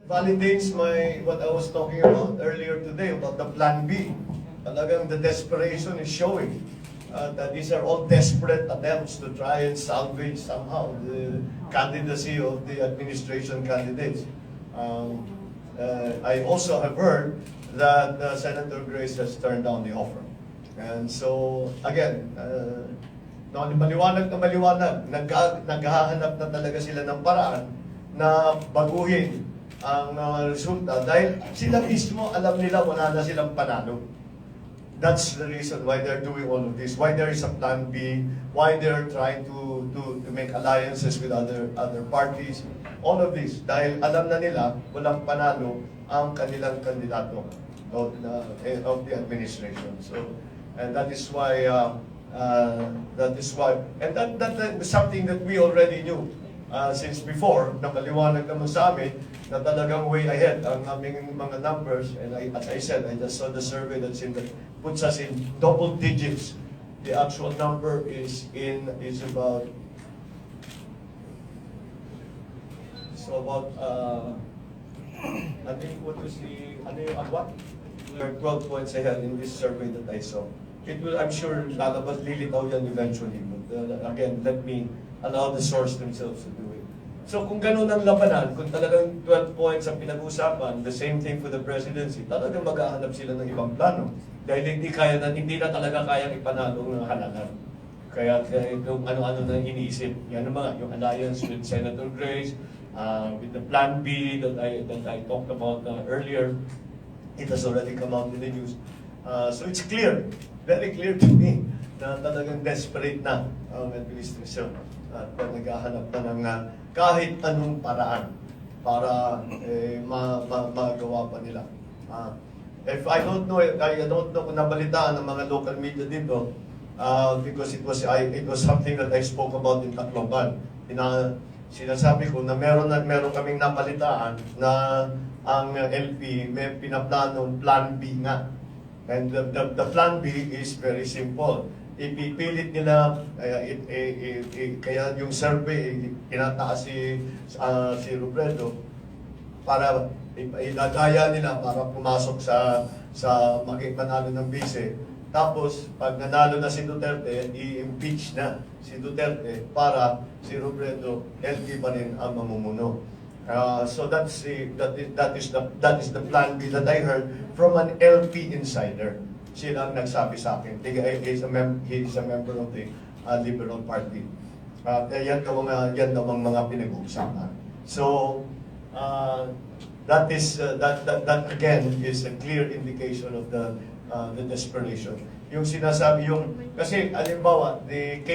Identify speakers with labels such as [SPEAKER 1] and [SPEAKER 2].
[SPEAKER 1] validates what I was talking about earlier today about the Plan B. Talagang the desperation is showing that these are all desperate attempts to try and salvage somehow the candidacy of the administration candidates. I also have heard that Senator Grace has turned down the offer. And so, again, maliwanag na maliwanag, naghahanap na talaga sila ng paraan na baguhin ang resulta dahil sila mismo alam nila wala na silang panalo. That's the reason why they're doing all of this, why there is a plan B, why they're trying to make alliances with other parties. All of this, dahil alam na nila walang panalo ang kanilang kandidato of the administration. So, and that is why, and that is something that we already knew since before, nakaliwanag naman sa amin na talagang way ahead ang aming mga numbers. And as I said, I just saw the survey puts us in double digits. The actual number is about I think what was what? We're 12 points ahead in this survey that I saw. It will, I'm sure, lalabas, lilitaw yan eventually. But again, let me allow the source themselves to do it. So kung ganun ang labanan, kung talagang 12 points ang pinag-usapan, the same thing for the presidency, talagang maghahanap sila ng ibang plano. Dahil hindi na talaga kayang ipanalo ng halalan. Kaya itong ano-ano na iniisip, yan naman, yung alliance with Senator Grace, with the Plan B that I talked about earlier, it has already come out in the news. So it's clear, very clear to me, na talagang desperate na ang administrasyon at naghahanap na ng kahit anong paraan para magawa pa nila. If I don't know kung nabalitaan ng mga local media dito, because it was something that I spoke about in Tacloban. Sinasabi ko na meron kaming napalitaan na ang LP may pinaplanong Plan B nga. And the Plan B is very simple. Ipipilit nila, kaya yung survey, tinataas si Robredo para idadaya nila para pumasok sa maging manalo ng bise. Tapos, pag nanalo na si Duterte, i-impeach na si Duterte para si Robredo, LP pa rin ang mamumuno. So that is the Plan B that I heard from an LP insider. Sila ang nagsabi sa akin. He is a member of the Liberal Party. Yan daw ang mga pinag-uusapan. So that again is a clear indication of the desperation. Yung sinasabi kasi halimbawa the case